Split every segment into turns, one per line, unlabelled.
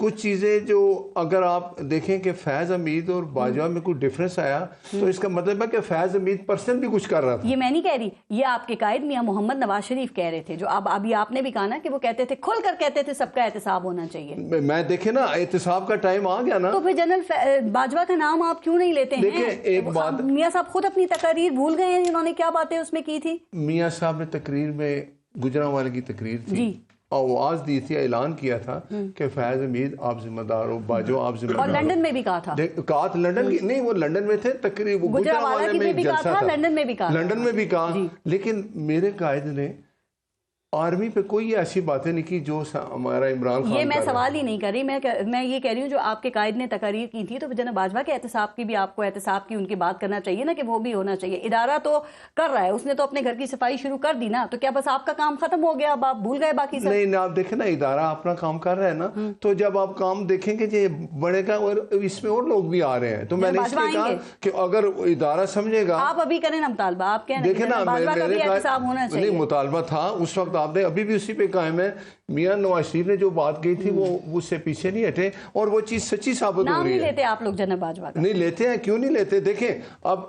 کچھ چیزیں جو اگر آپ دیکھیں کہ فیض حمید اور باجوہ میں کوئی ڈیفرنس آیا تو اس کا مطلب ہے کہ فیض حمید پرسنل بھی کچھ کر رہا تھا.
یہ میں نہیں کہہ رہی, یہ آپ کے قائد میاں محمد نواز شریف کہہ رہے تھے, جو ابھی آپ نے بھی کہا نا کہ وہ کہتے تھے, کھل کر کہتے تھے سب کا احتساب ہونا چاہیے.
میں دیکھیں نا احتساب کا ٹائم آ گیا نا,
تو پھر جنرل باجوہ کا نام آپ کیوں نہیں لیتے ہیں؟
دیکھیں ایک بات,
میاں صاحب خود اپنی تقریر بھول گئے ہیں, انہوں نے کیا باتیں اس میں کی تھی.
میاں صاحب نے تقریر میں, گجرانوالے کی تقریر تھی, آواز دی تھی, اعلان کیا تھا کہ فیض حمید آپ ذمہ دار ہو, باجوہ آپ ذمہ دار ہو.
اور لندن میں بھی کہا تھا,
کہا تھا لندن کی نہیں, وہ لندن میں تھے تقریر, وہ گجرانوالے میں ایک جلسہ تھا,
لندن میں بھی کہا,
لندن میں بھی کہا. لیکن میرے قائد نے آرمی پہ کوئی ایسی باتیں نہیں کی جو ہمارا عمران خان.
یہ میں سوال ہی نہیں کر رہی, میں یہ کہہ رہی ہوں جو آپ کے قائد نے تقریر کی تھی, تو جناب باجوہ کے احتساب کی بھی آپ کو احتساب کی ان کی بات کرنا چاہیے نا, کہ وہ بھی ہونا چاہیے. ادارہ تو کر رہا ہے, اس نے تو اپنے گھر کی صفائی شروع کر دی نا, تو کیا بس آپ کا کام ختم ہو گیا, اب آپ بھول گئے باقی سب؟
نہیں, آپ دیکھیں نا ادارہ اپنا کام کر رہا ہے نا, تو جب آپ کام دیکھیں گے یہ بڑے گا, اور اس میں اور لوگ بھی آ رہے ہیں, تو میں نے اس لیے کہا کہ اگر ادارہ سمجھے گا.
آپ ابھی کریں نا مطالبہ, آپ کہنا دیکھیں نا باجوہ کا بھی احتساب ہونا چاہیے.
نہیں, مطالبہ تھا اس وقت, آپ نے ابھی بھی اسی پہ قائم ہے. میاں نواز شریف نے جو بات کی تھی وہ اس سے پیچھے نہیں ہٹے, اور وہ چیز سچی ثابت ہو رہی ہے.
نام نہیں لیتے آپ لوگ جناب باجوہ کا؟
نہیں لیتے ہیں, کیوں نہیں لیتے. دیکھیں اب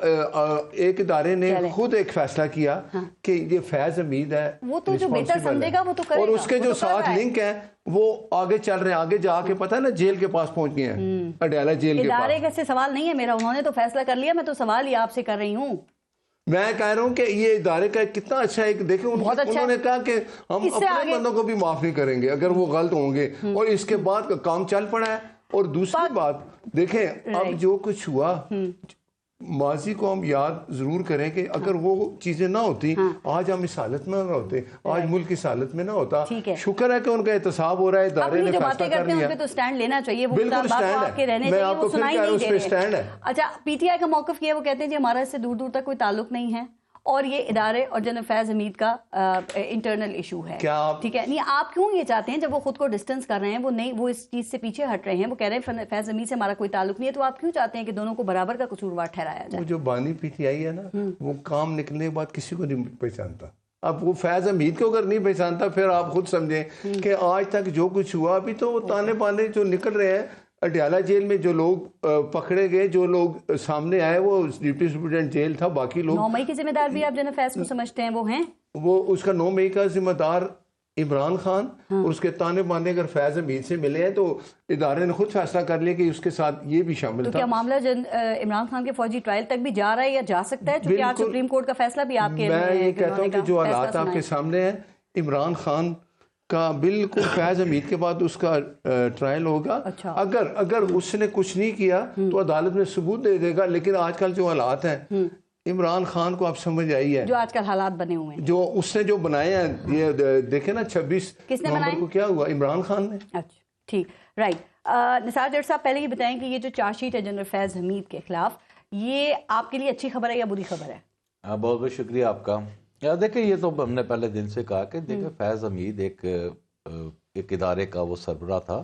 ایک ادارے نے خود ایک فیصلہ کیا کہ یہ فیض حمید ہے,
وہ تو جو بہتر سمجھے گا وہ تو کرے گا,
اور اس کے جو ساتھ لنک ہیں وہ آگے چل رہے ہیں, آگے جا کے پتہ ہے نا جیل کے پاس پہنچ گئے ہیں, اڈیالہ جیل کے پاس.
ادارے سے سوال نہیں ہے میرا, انہوں نے تو فیصلہ کر لیا, میں تو سوال ہی آپ سے کر رہی ہوں.
میں کہہ رہا ہوں کہ یہ ادارے کا کتنا اچھا ہے. دیکھیں انہوں نے کہا کہ ہم اپنے بندوں کو بھی معاف نہیں کریں گے اگر وہ غلط ہوں گے, اور اس کے بعد کا کام چل پڑا ہے. اور دوسری بات دیکھیں, اب جو کچھ ہوا ماضی کو ہم یاد ضرور کریں کہ اگر وہ چیزیں نہ ہوتی آج ہم اس حالت میں نہ ہوتے, آج ملک اس حالت میں نہ ہوتا. شکر ہے کہ ان کا احتساب ہو رہا ہے, ادارے نے فیصلہ کر لیا.
تو سٹینڈ لینا چاہیے,
بالکل سٹینڈ ہے, میں آپ کو پھر کہہ رہا ہوں اس پہ سٹینڈ ہے.
اچھا, پی ٹی آئی کا موقف کیا, وہ کہتے ہیں جی ہمارا اس سے دور دور تک کوئی تعلق نہیں ہے, اور یہ ادارے اور جنرل فیض حمید کا انٹرنل ایشو ہے. ٹھیک ہے, نہیں آپ کیوں یہ چاہتے ہیں جب وہ خود کو ڈسٹنس کر رہے ہیں, وہ نہیں, وہ اس چیز سے پیچھے ہٹ رہے ہیں, وہ کہہ رہے ہیں فیض حمید سے ہمارا کوئی تعلق نہیں ہے, تو آپ کیوں چاہتے ہیں کہ دونوں کو برابر کا قصوروار ٹھہرایا جائے؟
وہ جو بانی پی ٹی آئی ہے نا, وہ کام نکلنے کے بعد کسی کو نہیں پہچانتا. اب وہ فیض حمید کو اگر نہیں پہچانتا, پھر آپ خود سمجھیں کہ آج تک جو کچھ ہوا, ابھی تو وہ تانے بانے جو نکل رہے ہیں. اڈیالہ جیل میں جو لوگ پکڑے گئے, جو لوگ سامنے آئے, وہ ڈپٹی سپرنٹینڈنٹ جیل تھا, باقی لوگ.
9 مئی کے ذمہ دار بھی آپ جنرل فیض کو سمجھتے ہیں وہ ہیں؟ وہ
اس کا 9 مئی کا ذمہ دار عمران خان, اور اس کے تانے بانے اگر فیض حمید سے ملے ہیں تو ادارے نے خود فیصلہ کر لیا کہ اس کے ساتھ یہ بھی شامل تھا.
تو کیا معاملہ عمران خان کے فوجی ٹرائل تک بھی جا رہا ہے یا جا سکتا ہے, چونکہ آج سپریم کورٹ کا فیصلہ بھی آپ کے,
میں یہ کہتا ہوں کہ جو حالات آپ کے سامنے ہیں, عمران خان کا بالکل فیض حمید کے بعد اس کا ٹرائل ہوگا. اگر اس نے کچھ نہیں کیا تو عدالت میں ثبوت دے دے گا. لیکن آج کل جو حالات ہیں, عمران خان کو آپ سمجھ آئی ہے,
جو آج کل حالات بنے ہوئے ہیں,
جو اس نے جو بنائے ہیں, یہ دیکھیں نا 26 نومبر کو کیا ہوا, عمران خان نے.
اچھا ٹھیک, رائٹ. نثار جٹ صاحب, پہلے یہ بتائیں کہ یہ جو چارج شیٹ ہے جنرل فیض حمید کے خلاف, یہ آپ کے لیے اچھی خبر ہے یا بری خبر ہے؟
بہت بہت شکریہ آپ کا. دیکھیں یہ تو ہم نے پہلے دن سے کہا کہ دیکھیں فیض حمید ایک ادارے کا وہ سربراہ تھا,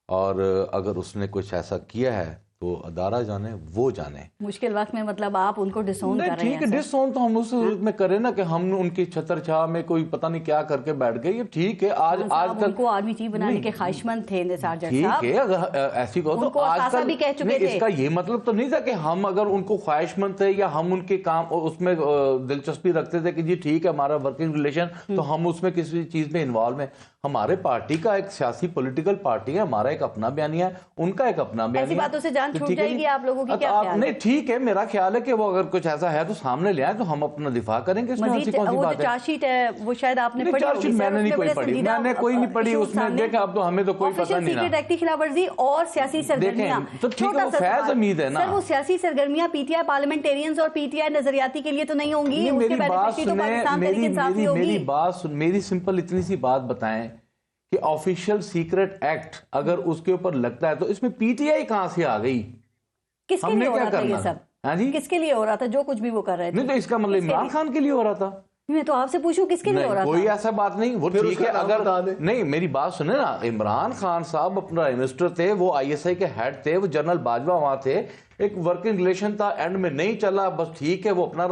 اور اگر اس نے کچھ ایسا کیا ہے تو ادارہ جانے, وہ جانے.
مشکل وقت میں مطلب آپ ان کو ڈسون کر رہے ہیں.
ٹھیک ہے, ڈسون تو ہم اس میں کریں نا کہ ہم ان کی چھتر چھاؤں میں کوئی پتہ نہیں کیا کر کے بیٹھ گئے. یہ ٹھیک ہے, آج تک
ان کو آرمی چیف بنانے کے خواہشمند تھے نثار جٹ صاحب.
ٹھیک ہے, اگر ایسی کہو تو آج تک اس کا یہ مطلب تو نہیں تھا کہ ہم اگر ان کو خواہشمند تھے یا ہم ان کے کام اس میں دلچسپی رکھتے تھے کہ جی ٹھیک ہے ہمارا ورکنگ ریلیشن, تو ہم اس میں کسی چیز میں انوالو ہیں. ہمارے پارٹی کا ایک سیاسی پولیٹیکل پارٹی ہے, ہمارا ایک اپنا بیانیہ ہے, ان کا ایک اپنا بیانیہ ہے.
ایسی باتوں سے جان چھوٹ جائے گی آپ لوگوں کی, کیا خیال ہے؟
نہیں ٹھیک ہے, میرا خیال ہے کہ وہ اگر کچھ ایسا ہے تو سامنے لے آئیں, تو ہم اپنا دفاع کریں گے.
مزید وہ جو چارج شیٹ ہے وہ شاید آپ نے پڑھی ہوگی.
میں نے نہیں کوئی پڑھی, میں نے کوئی نہیں پڑھی اس میں. دیکھیں اب تو ہمیں تو کوئی پتہ نہیں نا.
سیکرٹ ایکٹ کی خلاف ورزی اور سیاسی سرگرمیاں,
تو ٹھیک ہے, وہ فیض حمید ہے نا.
سر وہ سیاسی سرگرمیاں پی ٹی آئی پارلیمنٹیرینز اور پی ٹی آئی نظریاتی کے لیے تو نہیں ہوں گی.
میری بات سن, میری سمپل اتنی سی بات بتائیں کہ آفیشل سیکرٹ ایکٹ اگر اس کے اوپر لگتا ہے تو اس میں پی ٹی آئی کہاں سے آ گئی؟
کس کے لیے ہو رہا تھا یہ سب؟ کس کے لیے ہو رہا تھا جو کچھ بھی وہ کر رہے تھے؟
نہیں تو اس کا مطلب عمران خان کے لیے ہو رہا تھا.
میں تو آپ سے پوچھوں کس کے لیے ہو رہا تھا؟
کوئی ایسا بات نہیں. وہ ٹھیک ہے, اگر نہیں میری بات سنیں نا, عمران خان صاحب اپنا پرائم منسٹر تھے, وہ آئی ایس آئی کے ہیڈ تھے, وہ جنرل باجوہ وہاں تھے. ایک ورکنگ ریلیشن تھا, اینڈ میں نہیں چلا, بس ٹھیک ہے وہ اپنا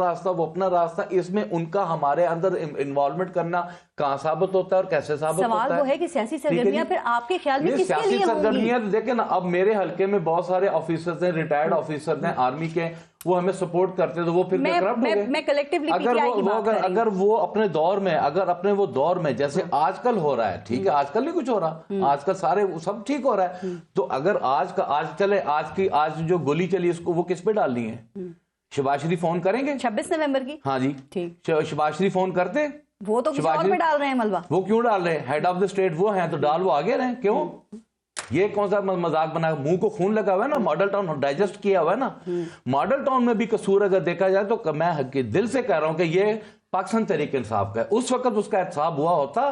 راستہ, اس میں ان کا ہمارے اندر انوالومنٹ کرنا کہاں ثابت ہوتا ہے اور کیسے ثابت ہوتا ہے.
سوال وہ ہے کہ سیاسی سرگرمیاں پھر آپ کے خیال میں کس کے لیے ہوں گی؟
سیاسی سرگرمیاں دیکھیں نا, اب میرے حلقے میں بہت سارے آفیسرز ہیں, ریٹائرڈ آفیسرز ہیں آرمی کے, وہ ہمیں سپورٹ کرتے تو وہ پھر کرپٹ ہو گئے.
میں کلیکٹیولی
اگر وہ اپنے دور میں, اپنے وہ دور میں جیسے آج کل ہو رہا ہے, ٹھیک ہے آج کل نہیں کچھ ہو رہا, آج کل سارے سب ٹھیک ہو رہا ہے, تو اگر آج جو گولی چلی اس کو وہ کس پہ ڈالنی ہے؟ شہباز شریف فون کریں گے
26 نومبر کی؟
ہاں جی, شہباز شریف فون کرتے,
وہ تو کسی اور پہ ڈال رہے ہیں ملبہ.
وہ کیوں ڈال رہے ہیں؟ ہیڈ آف دا اسٹیٹ وہ ہیں تو ڈال وہ آگے رہیں, کیوں؟ یہ کون سا مذاق بنا, منہ کو خون لگا ہوا ہے نا, ماڈل ٹاؤن ڈائجسٹ کیا ہوا ہے نا. ماڈل ٹاؤن میں بھی قصور اگر دیکھا جائے تو میں دل سے کہہ رہا ہوں کہ یہ پاکستان تحریک انصاف کا ہے. اس وقت اس کا احتساب ہوا ہوتا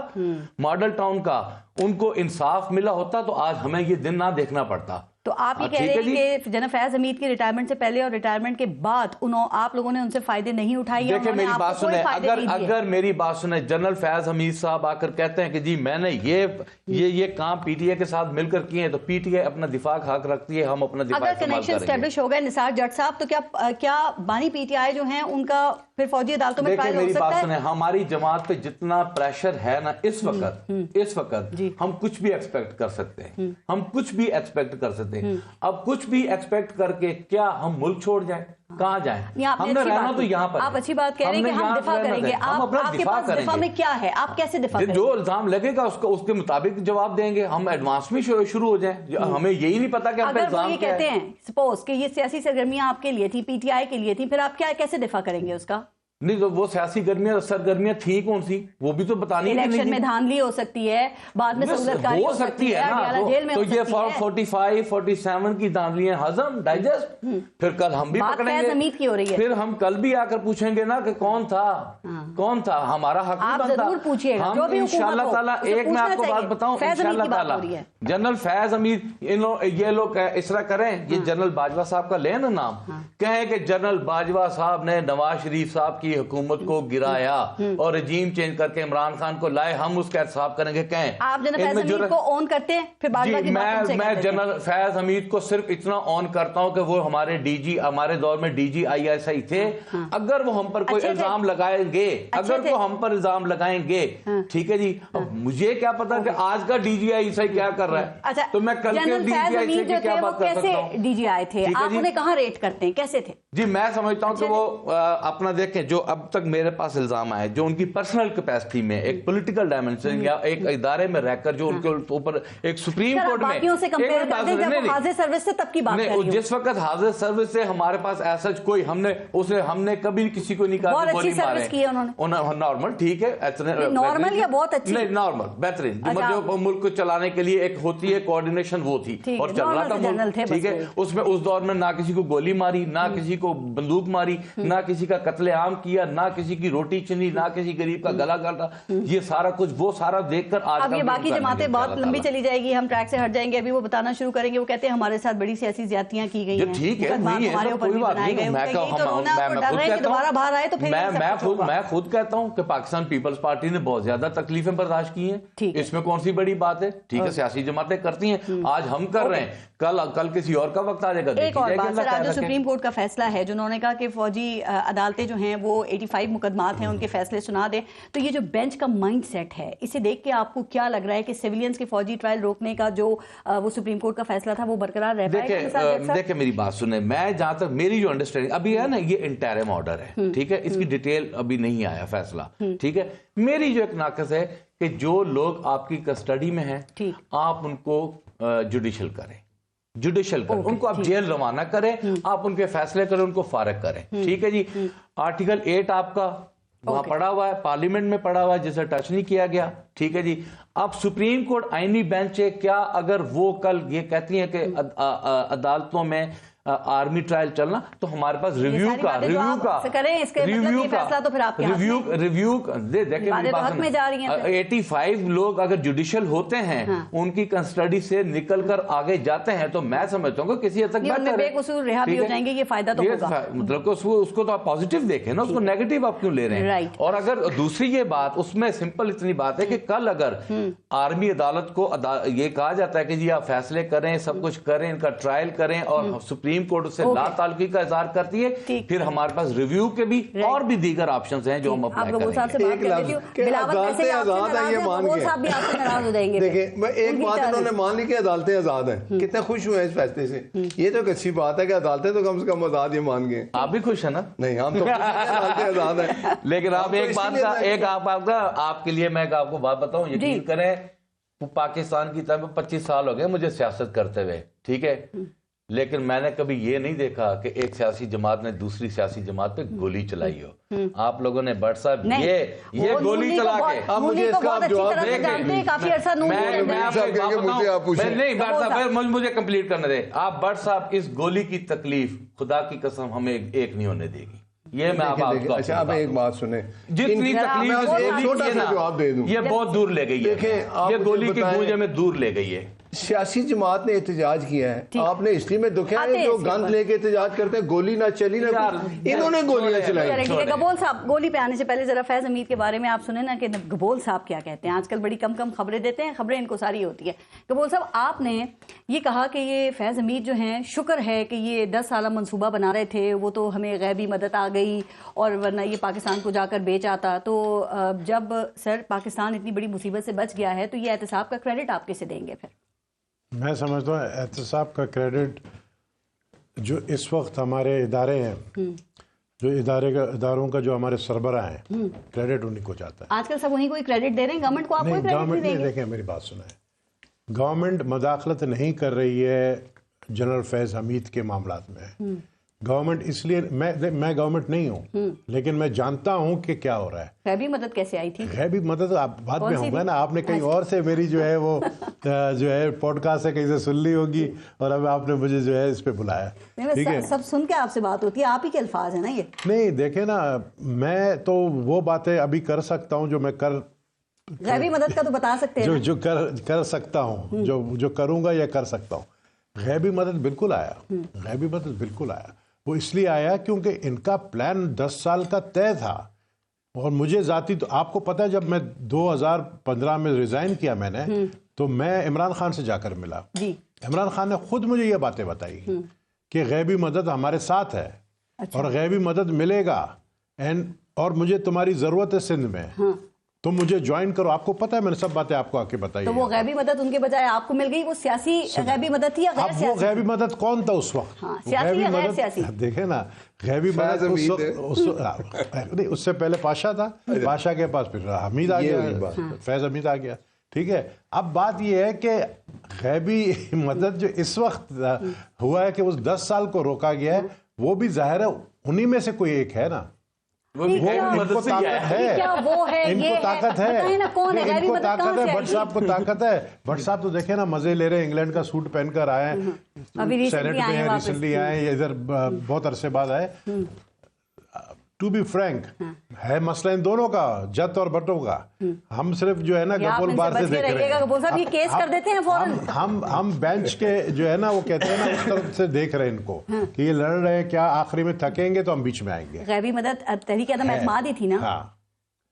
ماڈل ٹاؤن کا, ان کو انصاف ملا ہوتا تو آج ہمیں یہ دن نہ دیکھنا پڑتا.
تو آپ یہ کہہ رہے ہیں کہ جناب فیاض حمید کی ریٹائرمنٹ سے پہلے اور ریٹائرمنٹ کے بعد آپ لوگوں نے ان سے فائدے نہیں اٹھائے؟
دیکھیں میری بات سنیں, اگر میری بات سنیں, جنرل فیاض حمید صاحب آ کر کہتے ہیں کہ جی میں نے یہ کام پی ٹی آئی کے ساتھ مل کر کیے ہیں, تو پی ٹی آئی اپنا دفاع کا حق رکھتی ہے, ہم اپنا دفاع
اگر کنیکشن اسٹیبلش ہو گئے نثار جٹ صاحب, تو کیا بانی پی ٹی آئی جو ہیں ان کا پھر فوجی عدالتوں میں ٹرائل ہو سکتا ہے؟
میری بات سنیں, ہماری جماعت پہ جتنا پریشر ہے نا اس وقت ہم کچھ بھی ایکسپیکٹ کر سکتے ہیں, اب کچھ بھی ایکسپیکٹ کر کے کیا ہم ملک چھوڑ جائیں؟ کہاں جائیں؟ ہم نے رہنا تو یہاں پر.
آپ اچھی بات کہہ رہے ہیں کہ ہم دفاع کریں گے. آپ کے پاس دفاع میں کیا ہے, آپ کیسے دفاع کریں گے؟
جو الزام لگے گا اس کے مطابق جواب دیں گے. ہم ایڈوانس میں شروع ہو جائیں, ہمیں یہی نہیں پتا کہ ہم پہ الزام کیا ہے.
اگر وہ یہ کہتے ہیں سپوز کہ یہ سیاسی سرگرمیاں آپ کے لیے تھی, پی ٹی آئی کے لیے تھی, پھر آپ کیسے دفاع کریں گے اس کا؟
نہیں تو وہ سیاسی سرگرمیاں تھیں کون سی, وہ بھی تو بتانی ہے.
الیکشن میں دھاندلی ہو سکتی ہے, بعد میں سہولت کاری
ہو سکتی ہے نا, تو یہ 45 47 کی دھاندلیاں ہضم ڈائجسٹ, پھر کل ہم بھی پکڑیں گے, پھر ہم کل بھی آ کر پوچھیں گے نا کہ کون تھا, ہمارا حق
آپ ضرور پوچھئے گا.
ہم انشاءاللہ تعالیٰ, ایک میں آپ کو بات بتاؤں, انشاءاللہ تعالیٰ جنرل فیاض حمید یہ لوگ اس طرح کریں, یہ جنرل باجوہ صاحب کا لیں نا نام, کہیں کہ جنرل باجوہ صاحب نے نواز شریف صاحب کی حکومت کو گرایا اور رجیم چینج کر کے عمران خان کو لائے, ہم اس کا احتساب کریں گے. کہیں
آپ جنرل فیاض حمید کو اون کرتے ہیں, پھر باجوہ کی بات ان سے
میں جنرل فیاض حمید کو صرف اتنا اون کرتا ہوں کہ وہ ہمارے ڈی جی, ہمارے دور میں D G I S I تھے. اگر وہ ہم پر کوئی الزام لگائیں گے, ٹھیک ہے جی, مجھے کیا پتا کہ آج کا D G I S I کیا کر رہا ہے, تو میں کل کے D G I S I کی کیا بات کر سکتا ہوں.
ڈی جی آئی تھے, آپ انہیں کہاں ریٹ کرتے ہیں, کیسے تھے؟
جی میں سمجھتا ہوں کہ وہ اپنا دیکھیں, جو اب تک میرے پاس الزام آئے, جو ان کی پرسنل کیپیسٹی میں ایک پولیٹیکل ڈائمنشن یا ایک ادارے میں رہ کر جو ان کے اوپر ایک سپریم کورٹ میں, جس وقت حاضر سروس سے ہمارے پاس ایسا کوئی, ہم نے کبھی کسی کو نہیں کہا
گولی مارے,
نارمل, ٹھیک ہے,
نارمل یا بہت اچھی,
نہیں نارمل بہترین, جو ملک کو چلانے کے لیے ایک ہوتی ہے کوآرڈینیشن, وہ تھی اور چل رہا تھا ملک, ٹھیک ہے. اس میں اس دور میں نہ کسی کو گولی ماری, نہ کسی کو بندوق ماری, نہ کسی کا قتل عام کیا, نہ کسی کی روٹی چنی, نہ کسی غریب کا گلا کاٹا. یہ سارا کچھ وہ سارا دیکھ کر آج
اب یہ باقی جماعتیں بہت لمبی چلی جائے گی, ہم ٹریک سے ہٹ جائیں گے. ابھی وہ بتانا شروع کریں گے, وہ کہتے ہیں ہمارے ساتھ بڑی سیاسی زیادتیاں کی گئی ہیں,
ٹھیک ہے, ہمارے اوپر بھی بنائے گئے. میں خود کہتا ہوں کہ پاکستان پیپلز پارٹی نے بہت زیادہ تکلیفیں برداشت کی ہیں, اس میں کون سی بڑی بات ہے, ٹھیک ہے, سیاسی جماعتیں کرتی ہیں, آج ہم کر رہے ہیں, کل کسی اور کا وقت آ جائے گا.
ایک اور بات سر, آج جو سپریم کورٹ کا فیصلہ ہے, جنہوں نے کہا کہ فوجی عدالتیں جو ہیں وہ 85 مقدمات ہیں ان کے فیصلے سنا دیں, تو یہ جو بینچ کا مائنڈ سیٹ ہے, اسے دیکھ کے آپ کو کیا لگ رہا ہے کہ سیویلینز کے فوجی ٹرائل روکنے کا جو وہ سپریم کورٹ کا فیصلہ تھا وہ برقرار رہ پائے گا؟
دیکھیں میری بات سنیں, میں جہاں تک میری جو انڈرسٹینڈنگ ابھی ہے نا, یہ انٹرم آرڈر ہے, ٹھیک ہے, اس کی ڈیٹیل ابھی نہیں آیا فیصلہ, ٹھیک ہے. میری جو ایک ناقص ہے کہ جو لوگ آپ کی کسٹڈی میں ہیں, آپ ان کو جوڈیشل کریں, ان کو آپ جیل روانہ کریں, آپ ان کے فیصلے کریں, ان کو فارغ کریں, ٹھیک ہے جی. آرٹیکل 8 آپ کا وہاں پڑا ہوا ہے, پارلیمنٹ میں پڑا ہوا ہے, جسے ٹچ نہیں کیا گیا, ٹھیک ہے جی. اب سپریم کورٹ آئینی بینچ ہے, کیا اگر وہ کل یہ کہتی ہیں کہ عدالتوں میں آرمی ٹرائل چلنا, تو ہمارے پاس ریویو دیکھیں 85 لوگ اگر جوڈیشل ہوتے ہیں, ان کی کسٹڈی سے نکل کر آگے جاتے ہیں, تو میں سمجھتا ہوں کہ کسی حد تک
بے قصور رہا بھی ہو جائیں گے, یہ فائدہ تو ہوگا.
مطلب کہ اس کو تو آپ پازیٹیو دیکھیں نا, اس کو نیگیٹو آپ کیوں لے رہے ہیں. اور اگر دوسری یہ بات, اس میں سمپل اتنی بات ہے کہ کل اگر آرمی عدالت کو یہ کہا جاتا ہے کہ جی آپ فیصلے کریں, سب کچھ کریں, ان کا ٹرائل کریں, اور سپریم سپریم کورٹ سے لا تعلقی کا اظہار کرتی ہے، پھر ہمارے پاس ریویو کے بھی اور بھی دیگر آپشنز ہیں جو ہم اپلائی
کریں گے۔ دیکھیں ایک بات انہوں نے مان لی کہ عدالتیں آزاد ہیں، کتنے خوش ہوئے ہیں اس فیصلے سے، یہ تو ایک اچھی بات ہے کہ عدالتیں تو کم سے کم آزاد یہ مان گئے۔
آپ بھی خوش ہیں نا؟
نہیں، ہم تو عدالتیں آزاد ہیں،
لیکن آپ ایک بات کا آپ کے لیے میں آپ کو بات بتاؤں، یقین کریں پاکستان کی طرف 25 سال ہو گئے مجھے سیاست کرتے ہوئے، ٹھیک ہے، لیکن میں نے کبھی یہ نہیں دیکھا کہ ایک سیاسی جماعت نے دوسری سیاسی جماعت پہ گولی چلائی ہو۔ آپ لوگوں نے بٹ صاحب یہ گولی چلا کے
مجھے اس کا جواب دے
نہیں، بٹ صاحب مجھے کمپلیٹ کرنے دیں۔ آپ بٹ صاحب اس گولی کی تکلیف خدا کی قسم ہمیں ایک نہیں ہونے دے گی، یہ میں
اچھا آپ ایک بات سنیں،
جتنی تکلیف یہ بہت دور لے گئی ہے، یہ گولی کی گونج میں دور لے گئی ہے۔
سیاسی جماعت نے احتجاج کیا ہے، آپ نے ہسٹری میں دیکھا ہے جو گند لے کے احتجاج کرتے ہیں گولی نہ چلی نہ انہوں نے گولیاں چلائی۔
گبول صاحب گولی پہ آنے سے پہلے ذرا فیض حمید کے بارے میں آپ سنیں نا کہ گبول صاحب کیا کہتے ہیں۔ آج کل بڑی کم خبریں دیتے ہیں، خبریں ان کو ساری ہوتی ہے۔ گبول صاحب آپ نے یہ کہا کہ یہ فیض حمید جو ہیں شکر ہے کہ یہ 10 سالہ منصوبہ بنا رہے تھے، وہ تو ہمیں غیبی مدد آ گئی اور ورنہ یہ پاکستان کو جا کر بیچ آتا۔ تو جب سر پاکستان اتنی بڑی مصیبت سے بچ گیا ہے تو یہ احتساب کا کریڈٹ آپ کیسے دیں گے پھر؟
میں سمجھتا ہوں احتساب کا کریڈٹ جو اس وقت ہمارے ادارے ہیں، جو اداروں کا جو ہمارے سربراہ ہیں، کریڈٹ انہیں کو جاتا ہے۔
آج کل سب وہیں کوئی کریڈٹ دے رہے ہیں، گورنمنٹ کو آپ کوئی کریڈٹ نہیں دیں گے؟
دیکھیں میری بات سنیں، گورنمنٹ مداخلت نہیں کر رہی ہے جنرل فیض حمید کے معاملات میں۔ گورنمنٹ اس لیے میں گورنمنٹ نہیں ہوں لیکن میں جانتا ہوں کہ کیا ہو رہا ہے۔
غیبی مدد کیسے آئی تھی؟
غیبی مدد آپ بعد میں ہوگا نا، آپ نے کہیں اور سے میری جو ہے وہ جو ہے پوڈ کاسٹ سے کہیں سے سن لی ہوگی اور اب آپ نے مجھے جو ہے اس پہ بلایا، ٹھیک ہے؟
سب سن کے آپ سے بات ہوتی ہے، آپ ہی کے الفاظ ہیں نا یہ۔
نہیں دیکھیں نا، میں تو وہ باتیں ابھی کر سکتا ہوں جو میں
غیبی مدد کا تو بتا سکتے ہیں،
جو کر سکتا ہوں، جو کروں گا یا کر سکتا ہوں۔ غیبی مدد بالکل آیا، غیبی مدد بالکل آیا۔ وہ اس لیے آیا کیونکہ ان کا پلان 10 سال کا طے تھا، اور مجھے ذاتی تو آپ کو پتہ ہے جب میں 2015 میں ریزائن کیا میں نے، تو میں عمران خان سے جا کر ملا۔ عمران خان نے خود مجھے یہ باتیں بتائی کہ غیبی مدد ہمارے ساتھ ہے اور غیبی مدد ملے گا، اور مجھے تمہاری ضرورت ہے سندھ میں، تم مجھے جوائن کرو۔ آپ کو پتہ ہے میں نے سب باتیں آپ کو آ کے بتائی۔
تو وہ غیبی مدد ان کے بجائے آپ کو مل گئی، وہ سیاسی غیبی مدد تھی یا غیر سیاسی؟
اب وہ غیبی مدد کون تھا اس وقت؟
سیاسی یا غیر سیاسی؟
دیکھیں نا، غیبی مدد نہیں، اس سے پہلے پاشا تھا، پاشا کے پاس پھر حمید آ گیا، فیض حمید آ گیا، ٹھیک ہے۔ اب بات یہ ہے کہ غیبی مدد جو اس وقت ہوا ہے کہ اس 10 سال کو روکا گیا ہے، وہ بھی ظاہر ہے انہی میں سے کوئی ایک ہے نا، ان کو طاقت ہے، ان کو طاقت ہے، ان کو طاقت ہے، بٹ صاحب کو طاقت ہے۔ بٹ صاحب تو دیکھیں نا مزے لے رہے ہیں، انگلینڈ کا سوٹ پہن کر آئے ہیں، سینٹ میں ہیں، ریسنٹلی آئے ہیں، ادھر بہت عرصے بعد آئے۔ ٹو بی فرینک ہے مسئلہ ان دونوں کا، جت اور بٹوں کا۔ ہم صرف جو ہے نا گپول بار سے دیکھ رہے ہیں، ہم بینچ کے جو ہے نا وہ کہتے ہیں نا اس طرف سے دیکھ رہے ہیں ان کو کہ یہ لڑ رہے ہیں، کیا آخری میں تھکیں گے تو ہم بیچ میں آئیں گے۔
غیبی مدد تحریک عدم اعتماد ہی تھی نا؟
ہاں،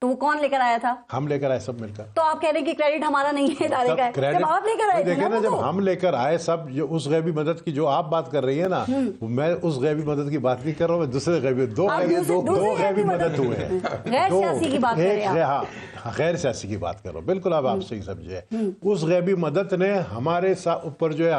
تو وہ کون لے کر آیا تھا؟
ہم لے کر آئے سب مل کر۔
تو آپ کہہ رہے ہیں کہ کریڈٹ ہمارا نہیں ہے ادارے کا ہے، جب آپ لے کر آئے تھے نا،
جب ہم لے کر آئے سب، جو اس غیبی مدد کی جو آپ بات کر رہی ہیں نا، میں اس غیبی مدد کی بات نہیں کر رہا ہوں، میں دوسرے غیبی دو غیبی مدد ہوئے ہیں،
غیر سیاسی کی بات کر رہے ہیں۔
ہاں، غیر سیاسی کی بات کر رہا ہوں، بالکل اب آپ صحیح سمجھے۔ اس غیبی مدد نے ہمارے اوپر جو ہے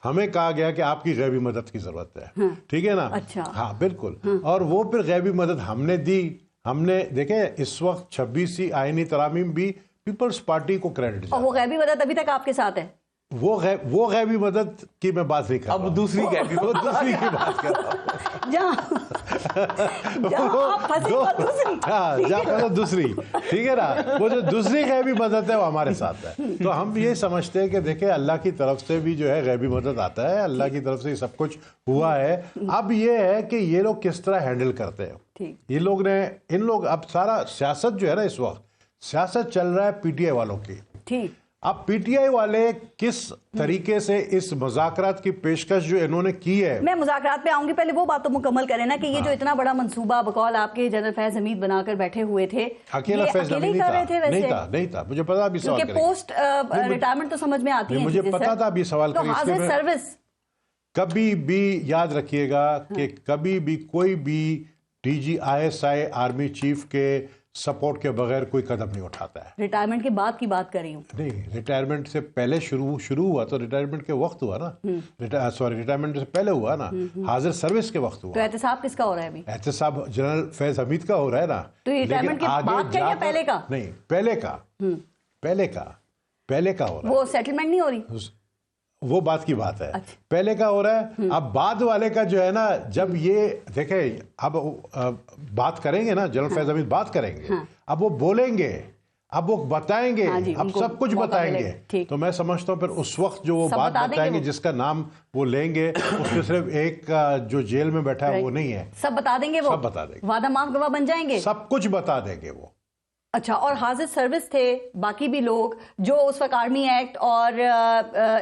ہمیں کہا گیا کہ آپ کی غیبی مدد کی ضرورت ہے، ٹھیک ہے نا؟ ہاں بالکل، اور وہ پھر غیبی مدد ہم نے دی۔ ہم نے دیکھیں اس وقت 26 آئینی ترامیم بھی پیپلز پارٹی کو کریڈٹ جاتا ہے،
اور وہ غیبی مدد ابھی تک آپ کے ساتھ ہے۔
وہ غیبی مدد کی میں بات نہیں کر رہا ہوں،
اب دوسری غیبی مدد،
دوسری کی بات کر رہا ہوں، دوسری، ٹھیک ہے نا؟ وہ جو دوسری غیبی مدد ہے وہ ہمارے ساتھ ہے۔ تو ہم یہ سمجھتے ہیں کہ دیکھیں اللہ کی طرف سے بھی جو ہے غیبی مدد آتا ہے، اللہ کی طرف سے یہ سب کچھ ہوا ہے۔ اب یہ ہے کہ یہ لوگ کس طرح ہینڈل کرتے ہیں۔ یہ لوگ نے، ان لوگ اب سارا سیاست جو ہے نا، اس وقت سیاست چل رہا ہے پی ٹی آئی والوں کی۔
ٹھیک،
اب پی ٹی آئی والے کس طریقے سے اس مذاکرات کی پیشکش جو انہوں نے کی ہے،
میں مذاکرات پہ آؤں گی، پہلے وہ بات تو مکمل کریں نا کہ یہ جو اتنا بڑا منصوبہ بقول آپ کے جنرل فیض حمید بنا کر بیٹھے ہوئے تھے،
اکیلا فیض حمید نہیں تھا، مجھے پتا ابھی سوال
کیونکہ پوسٹ ریٹائرمنٹ تو سمجھ میں آتی ہے،
مجھے پتا تھا ابھی سوال
تو حاضر سروس
کبھی بھی یاد رکھیے گا کہ کبھی بھی کوئی بھی DG/ISI آرمی چیف کے سپورٹ کے بغیر کوئی قدم نہیں اٹھاتا ہے.
ریٹائرمنٹ کے بعد کی بات کر رہی ہوں.
نہیں, ریٹائرمنٹ سے پہلے شروع ہوا تو ریٹائرمنٹ کے وقت ہوا نا, ریٹائرمنٹ سے پہلے ہوا نا, حاضر سروس کے وقت ہوا.
تو احتساب کس کا ہو رہا ہے ابھی؟
احتساب جنرل فیض حمید کا ہو رہا ہے نا.
تو ریٹائرمنٹ کے بعد کا یا پہلے کا؟
نہیں, پہلے کا ہو رہا ہے.
وہ سیٹلمنٹ نہیں ہو رہی,
وہ بات کی بات ہے. پہلے کا ہو رہا ہے. اب بعد والے کا جو ہے نا, جب یہ دیکھیں اب بات کریں گے نا, جنرل فیض حمید بات کریں گے, اب وہ بولیں گے, اب وہ بتائیں گے, اب سب کچھ بتائیں گے. تو میں سمجھتا ہوں پھر اس وقت جو وہ بات بتائیں گے جس کا نام وہ لیں گے, اس میں صرف ایک جو جیل میں بیٹھا ہے وہ نہیں ہے,
سب بتا دیں گے. وہ سب بتا دیں گے, وعدہ معاف گواہ بن جائیں گے,
سب کچھ بتا دیں گے وہ.
اچھا, اور حاضر سروس تھے باقی بھی لوگ جو اس وقت آرمی ایکٹ اور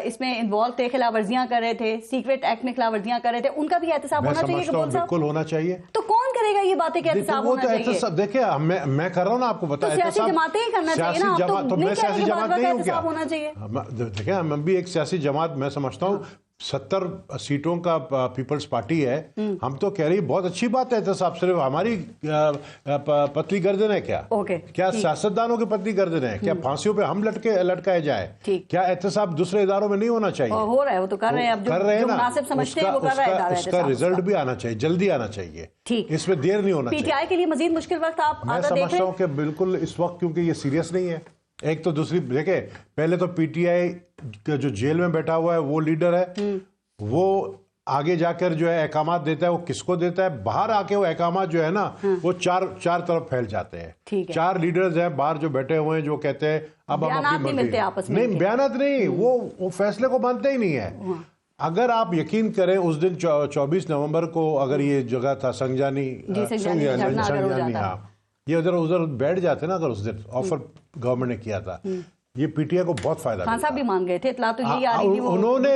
اس میں انوالو تھے, خلاف ورزیاں کر رہے تھے, سیکرٹ ایکٹ میں خلاف ورزیاں کر رہے تھے, ان کا بھی احتساب ہونا چاہیے.
بالکل ہونا چاہیے.
تو کون کرے گا یہ باتیں کہ احتساب ہونا چاہیے؟
دیکھیں میں کر رہا ہوں نا آپ کو بتا,
سیاسی جماعتیں ہی کرنا چاہیے نا.
تو میں سیاسی جماعت نہیں ہوں
کیا؟
دیکھیں ہم بھی ایک سیاسی جماعت, میں سمجھتا ہوں 70 سیٹوں کا پیپلز پارٹی ہے. ہم تو کہہ رہی بہت اچھی بات ہے احتساب, صرف ہماری پتلی گردن ہے کیا سیاستدانوں کی پتلی گردن ہے کیا؟ پھانسیوں پہ ہم لٹکائے جائے کیا؟ احتساب دوسرے اداروں میں نہیں ہونا چاہیے.
ہو رہا ہے, وہ تو کر رہے ہیں, اب
کر رہے ہیں نا. اس کا رزلٹ بھی آنا چاہیے, جلدی آنا چاہیے, اس میں دیر نہیں ہونا چاہیے.
PTI کے لیے مزید مشکل وقت آپ
میں سمجھتا ہوں کہ بالکل اس وقت, کیونکہ یہ سیریس نہیں ہے. ایک تو دوسری دیکھیں, پہلے تو PTI کا جو جیل میں بیٹھا ہوا ہے وہ لیڈر ہے, وہ آگے جا کر جو ہے احکامات دیتا ہے. وہ کس کو دیتا ہے؟ باہر آ کے وہ احکامات جو ہے نا وہ چار طرف پھیل جاتے ہیں. 4 لیڈرز ہیں باہر جو بیٹھے ہوئے ہیں جو کہتے ہیں اب ہم اپنی مرضی. نہیں, بیانات نہیں, وہ فیصلے کو مانتے ہی نہیں ہے. اگر آپ یقین کریں اس دن 24 نومبر کو اگر یہ جگہ تھا سنجانی, ہاں, یہ ادھر بیٹھ جاتے نا, اگر اس دن آفر گورنمنٹ نے کیا تھا, یہ PTI کو بہت فائدہ.
خان صاحب بھی مان گئے تھے, اطلاع تو یہی آ رہی تھی,
انہوں نے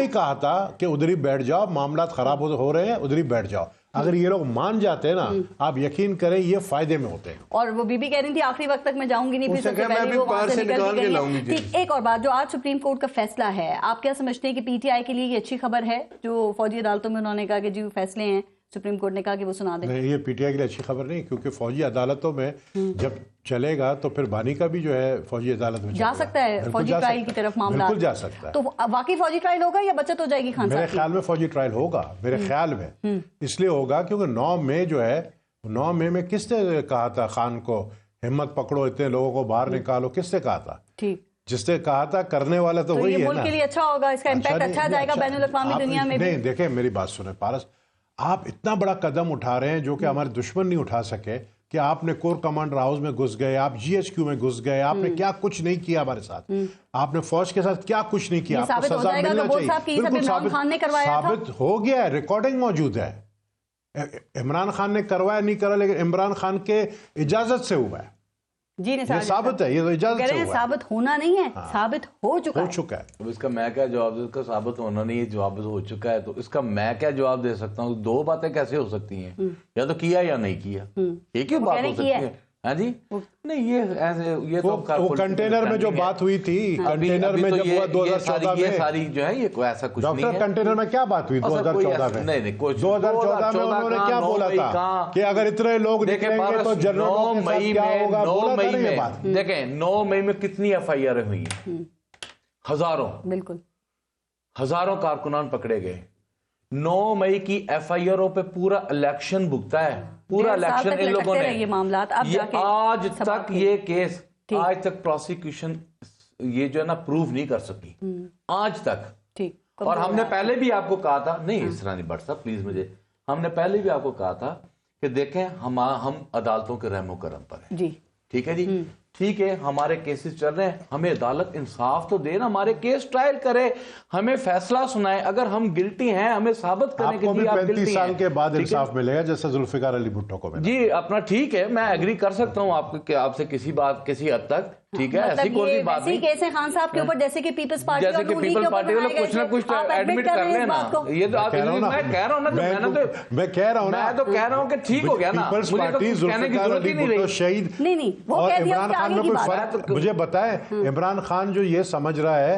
ہی کہا تھا کہ ادھر ہی بیٹھ جاؤ, معاملات خراب ہو رہے ہیں, ادھر ہی بیٹھ جاؤ. اگر یہ لوگ مان جاتے ہیں نا, آپ یقین کریں یہ فائدے میں ہوتے ہیں.
اور وہ بی کہہ رہی تھی آخری وقت تک میں جاؤں گی نہیں, پھر سب سے پہلے وہ وہاں سے نکل کے گئی. ایک اور بات, جو آج سپریم کورٹ کا فیصلہ ہے, آپ کیا سمجھتے ہیں کہ PTI کے لیے یہ اچھی خبر ہے جو فوجی عدالتوں میں انہوں نے کہا کہ جو فیصلے ہیں سپریم کورٹ نے کہا کہ وہ سنا دیں؟
نہیں, یہ PTI کے لیے اچھی خبر نہیں, کیونکہ فوجی عدالتوں میں جب چلے گا تو پھر بانی کا بھی جو ہے فوجی عدالت میں
جا سکتا ہے, فوجی ٹرائل کی طرف معاملات.
بالکل جا سکتا ہے.
تو واقعی فوجی ٹرائل ہوگا یا بچت ہو جائے گی خان صاحب؟
میرے خیال میں فوجی ٹرائل ہوگا, میرے خیال میں اس لیے ہوگا کیونکہ 9 مئی جو ہے, 9 مئی میں کس نے کہا تھا خان کو ہمت پکڑو, اتنے لوگوں کو باہر نکالو, کس نے کہا تھا؟ جس نے کہا تھا کرنے والا تو وہی ہے نا.
ملک کے لیے اچھا ہوگا, اس کا امپیکٹ اچھا جائے گا بین الاقوامی دنیا میں بھی.
نہیں, دیکھیں میری بات سنیں پارس, آپ اتنا بڑا قدم اٹھا رہے ہیں جو کہ ہمارے دشمن نہیں اٹھا سکے, کہ آپ نے کور کمانڈر ہاؤس میں گھس گئے, آپ GHQ میں گھس گئے, آپ نے کیا کچھ نہیں کیا ہمارے ساتھ, آپ نے فوج کے ساتھ کیا کچھ نہیں کیا, آپ کو سزا ملنا چاہیے. بالکل ثابت ہو گیا ہے, ریکارڈنگ موجود ہے. عمران خان نے کروایا نہیں کرا, لیکن عمران خان کے اجازت سے ہوا ہے.
جی
یہ ثابت ہے, یہ تو اجازت سے ہوا ہے.
ثابت ہونا نہیں ہے, ثابت ہو چکا ہے.
اب اس کا میں کیا جواب دوں, اس کا ثابت ہونا نہیں ہے, جواب ہو چکا ہے, تو اس کا میں کیا جواب دے سکتا ہوں؟ 2 باتیں کیسے ہو سکتی ہیں, یا تو کیا یا نہیں کیا, یہ کیوں بات ہو سکتی ہے؟ ہاں جی, نہیں یہ تو
کنٹینر میں جو بات ہوئی تھی, کنٹینر میں جب ہوا 2014 میں,
ساری جو ہے یہ کوئی ایسا کچھ نہیں ہے.
ڈاکٹر کنٹینر میں کیا بات ہوئی 2014 میں؟
نہیں,
2014 میں انہوں نے کیا بولا تھا کہ اگر اتنے لوگ نکلیں گے تو جنرلوں کے ساتھ کیا ہوگا, بولا تھا نا یہ بات.
دیکھیں 9 مئی میں کتنی FIR ہوئی ہیں, ہزاروں, بالکل ہزاروں کارکنان پکڑے گئے. 9 مئی کی FIR پہ پورا الیکشن بھگتا ہے, پورا الیکشن ان لوگوں نے. یہ آج تک یہ کیس, آج تک پروسیکیوشن یہ جو ہے نا پروف نہیں کر سکی آج تک. اور ہم نے پہلے بھی آپ کو کہا تھا, نہیں اس طرح نہیں بٹ سکتا پلیز مجھے, ہم نے پہلے بھی آپ کو کہا تھا کہ دیکھیں ہم عدالتوں کے رحم و کرم پر ہیں. ٹھیک ہے جی, ٹھیک ہے, ہمارے کیسز چل رہے ہیں, ہمیں عدالت انصاف تو دے نا, ہمارے کیس ٹرائل کرے, ہمیں فیصلہ سنائے, اگر ہم گلٹی ہیں ہمیں ثابت کریں کہ جی آپ گلٹی ہیں.
35 سال کے بعد انصاف ملے گا جیسے ذوالفقار علی بھٹو کو ملا.
جی اپنا ٹھیک ہے, میں ایگری کر سکتا ہوں آپ سے کسی حد تک, ٹھیک ہے, ایسی کوئی بات نہیں.
کیسے خان صاحب کے اوپر جیسے کہ پیپلز پارٹی
والوں کچھ نہ کچھ ایڈمٹ کر لیں نا, یہ تو میں کہہ رہا ہوں نا, میں کہہ رہا ہوں کہ ٹھیک ہو گیا نا,
پیپلز پارٹی ذوالفقار علی بھٹو شہید اور عمران خان میں کوئی فرق. مجھے بتائیں, عمران خان جو یہ سمجھ رہا ہے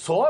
100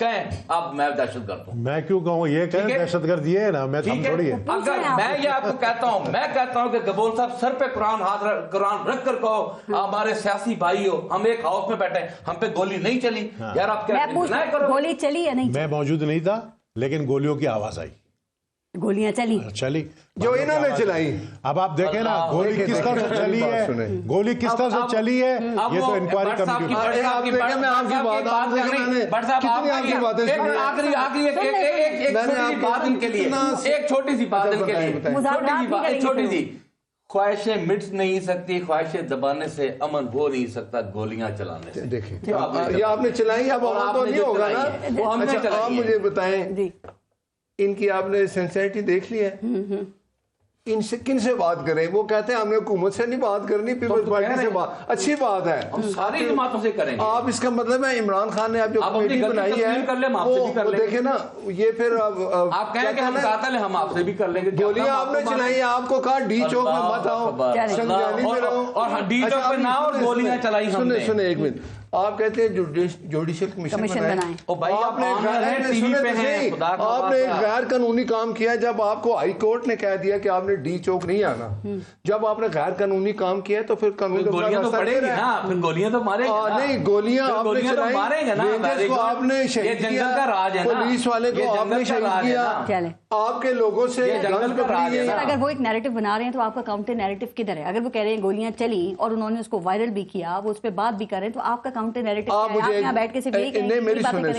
کہیں اب میں دہشت گرد ہوں.
میں کیوں کہوں, یہ کہیں دہشت گرد یہ ہے نا, میں ہم تھوڑی ہے.
اگر میں یہ آپ کو کہتا ہوں, میں کہتا ہوں کہ گبول صاحب سر پہ قرآن رکھ کر کہو ہمارے سیاسی بھائی ہو, ہم ایک ہاؤس میں بیٹھے, ہم پہ گولی نہیں چلی, یار آپ کیا
گولی چلی یا نہیں؟
میں موجود نہیں تھا لیکن گولیوں کی آواز آئی,
گولیاں چلی
جو انہوں نے چلائی.
اب آپ دیکھیں نا گولی کس طرح سے چلی ہے, گولی کس طرح سے چلی ہے, یہ تو انکوائری کمیٹی.
ایک چھوٹی سی بات ان کے لیے, چھوٹی سی خواہشیں مٹ نہیں سکتی, خواہشیں دبانے سے امن ہو نہیں سکتا, گولیاں چلانے سے.
دیکھیں یہ آپ نے چلائی, اب تو نہیں ہوگا نا. اچھا آپ مجھے بتائیں, ان کی آپ نے سینسیٹی دیکھ لی ہے, ان سے کن سے بات کریں؟ وہ کہتے ہیں ہم نے حکومت سے نہیں بات کرنی, پیپلز پارٹی سے بات. اچھی بات ہے,
ہم ساری جماعتوں سے کریں گے.
آپ اس کا مطلب ہے عمران خان نے آپ جو کمیٹی بنائی ہے وہ دیکھیں نا, یہ پھر
آپ کہیں کہ ہم قاتل ہیں, ہم آپ سے بھی کر لیں گے.
گولیاں آپ نے چلائی ہیں, آپ کو کہا ڈی چوک میں مت آؤ, سنجانی میں رہو,
اور ڈی چوک میں نہ اور گولیاں چلائی ہم نے.
سنیں ایک منٹ, آپ کہتے ہیں جوڈیشل کمیشن بنائیں, آپ نے ایک غیر قانونی کام کیا جب آپ کو ہائی کورٹ نے کہہ دیا کہ آپ نے ڈی چوک نہیں آنا. جب آپ نے غیر قانونی کام کیا تو پھر قانون
گولیاں تو پڑے گی نا, پھر گولیاں تو مارے گا.
نہیں, گولیاں آپ نے چلائی, رینجرز کو آپ نے شہید کیا, پولیس والے کو آپ نے شہید کیا, آپ کے لوگوں سے
گن پکڑی. اگر وہ ایک نیریٹو بنا رہے ہیں تو آپ کا کاؤنٹر نیریٹو کدھر ہے؟ اگر وہ کہہ رہے ہیں گولیاں چلی اور انہوں نے اس کو وائرل بھی کیا, وہ اس پہ بات بھی کر رہے ہیں, تو آپ کا کاؤنٹر نیریٹو کیا ہے؟ آپ یہاں بیٹھ کے صرف یہی کہیں گے,
میری سنیں,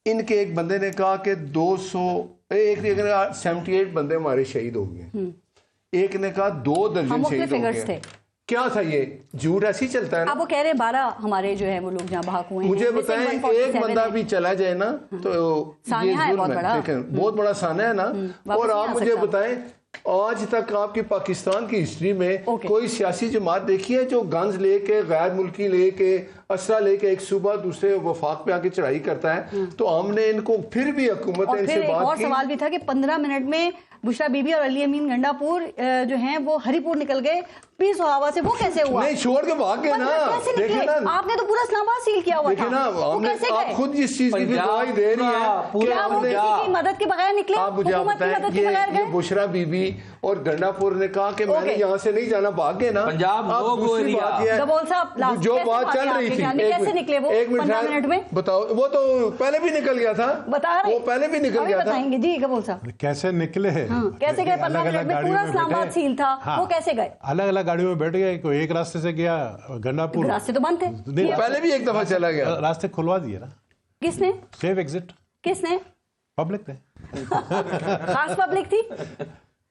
ان کے ایک بندے نے کہا کہ 78 بندے ہمارے شہید ہو گئے, ایک نے کہا 2 درجن شہید ہو گئے. کیا تھا یہ جھوٹ ایسے ہی چلتا ہے نا.
اب وہ کہہ رہے ہیں 12 ہمارے جو ہے وہ لوگ جہاں بھاگ ہوئے ہیں.
مجھے بتائیں ایک بندہ بھی چلا جائے نا تو یہ بہت بڑا سانحہ ہے نا. اور آپ مجھے بتائیں آج تک آپ کی پاکستان کی ہسٹری میں کوئی سیاسی جماعت دیکھی ہے جو گنز لے کے, غیر ملکی لے کے, اسلحہ لے کے ایک صوبہ دوسرے وفاق پہ آ کے چڑھائی کرتا ہے؟ تو ہم نے ان کو پھر بھی حکومت ان سے بات کی.
اور سوال بھی تھا کہ 15 منٹ میں بشرا بی بی اور علی امین گنڈا پور جو ہیں وہ ہری پور نکل گئے پیس ہوا سے. وہ کیسے ہوا؟
نہیں چھوڑ کے بھاگ گئے نا.
آپ نے تو پورا اسلام آباد سیل کیا ہوا تھا.
آپ خود جس چیز کی گواہی دے رہی ہیں,
کیا وہ کسی کی مدد کے بغیر نکلے؟
آپ مجھے بتائیں یہ بشرا بی بی اور گنڈا پور نے کہا کہ میں نے یہاں سے نہیں جانا, بھاگ گئے نا.
گبول صاحب
جو بات چل رہی تھی,
کیسے نکلے وہ 15 منٹ میں؟
بتاؤ. وہ تو پہلے بھی نکل گیا تھا, وہ پہلے بھی نکل گیا تھا.
بتائیں گے جی گبول صاحب
کیسے نکلے,
کیسے گئے 15 منٹ میں؟ پورا اسلام آباد سیل تھا, وہ کیسے گئے؟
الگ الگ گاڑیوں میں بیٹھ گئے, کوئی ایک راستے سے گیا گنڈا پور,
راستے تو بند تھے,
پہلے بھی ایک دفعہ چلا گیا.
راستے کھلوا دیے نا.
کس نے؟
Safe exit.
کس نے؟
پبلک نے.
خاص پبلک تھی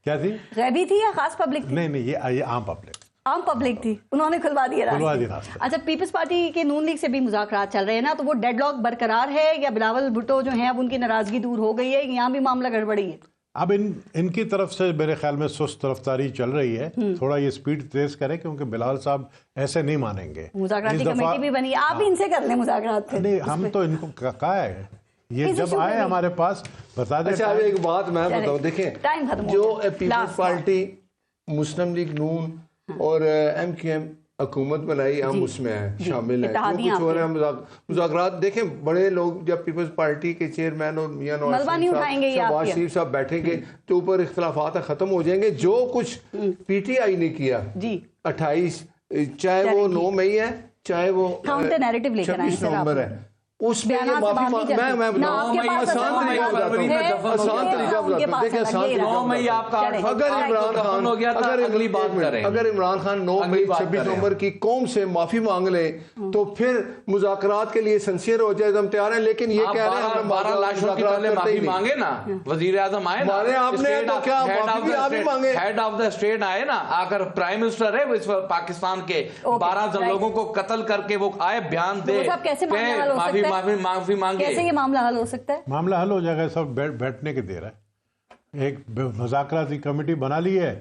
کیا تھی؟
غیبی تھی یا خاص پبلک تھی؟
نہیں یہ عام پبلک,
عام پبلک تھی, انہوں نے کھلوا دیا راستے. اچھا پیپلز پارٹی کے نون لیگ سے بھی مذاکرات چل رہے ہیں نا, تو وہ ڈیڈ لاک برقرار ہے یا بلاول بھٹو جو ہیں اب ان کی ناراضگی دور ہو گئی ہے, یہاں بھی معاملہ گڑبڑی ہے؟
اب ان کی طرف سے میرے خیال میں سست رفتاری چل رہی ہے, تھوڑا یہ سپیڈ تیز کرے کیونکہ بلال صاحب ایسے نہیں مانیں گے.
مذاکراتی کمیٹی بھی بنی, آپ ان سے کر لیں مذاکرات.
نہیں ہم تو ان کو کہا ہے, یہ جب آئے ہمارے پاس بتا دیں.
اچھا ایک بات میں بتاؤں, دیکھیں جو پیپلز پارٹی, مسلم لیگ نون اور ایم کیو ایم حکومت بنائی, ہم اس میں ہیں, شامل ہیں. کچھ ہو رہے ہیں مذاکرات. دیکھیں بڑے لوگ جب پیپلز پارٹی کے چیئرمین اور میاں نواز شریف صاحب بیٹھیں گے تو اوپر اختلافات ختم ہو جائیں گے. جو کچھ پی ٹی آئی نے کیا 28, چاہے وہ 9 مئی ہے چاہے وہ 26 نومبر ہے, اس میں یہ معافی میں بتاؤں آسان طریقہ بتاتا ہوں, آسان طریقہ بتاتا ہوں. دیکھیں آسان طریقہ, اگر عمران خان 9 مئی 26 نومبر کی قوم سے معافی مانگ لے تو پھر مذاکرات کے لیے سنسیئر ہو جائے, ہم تیار ہیں. لیکن یہ کہہ رہے ہیں ہم
12 لاشوں کی پہلے معافی مانگے نا, وزیر اعظم آئے نا, ہیڈ آف دا اسٹیٹ آئے نا, آ کر پرائم منسٹر ہے اس پاکستان کے, 12 لوگوں کو قتل کر کے وہ آئے بیان دے معافی مانگے.
کیسے یہ معاملہ حل ہو سکتا ہے؟
معاملہ حل ہو جائے گا, سب بیٹھنے کے دیر ہے. ایک مذاکراتی کمیٹی بنا لی ہے,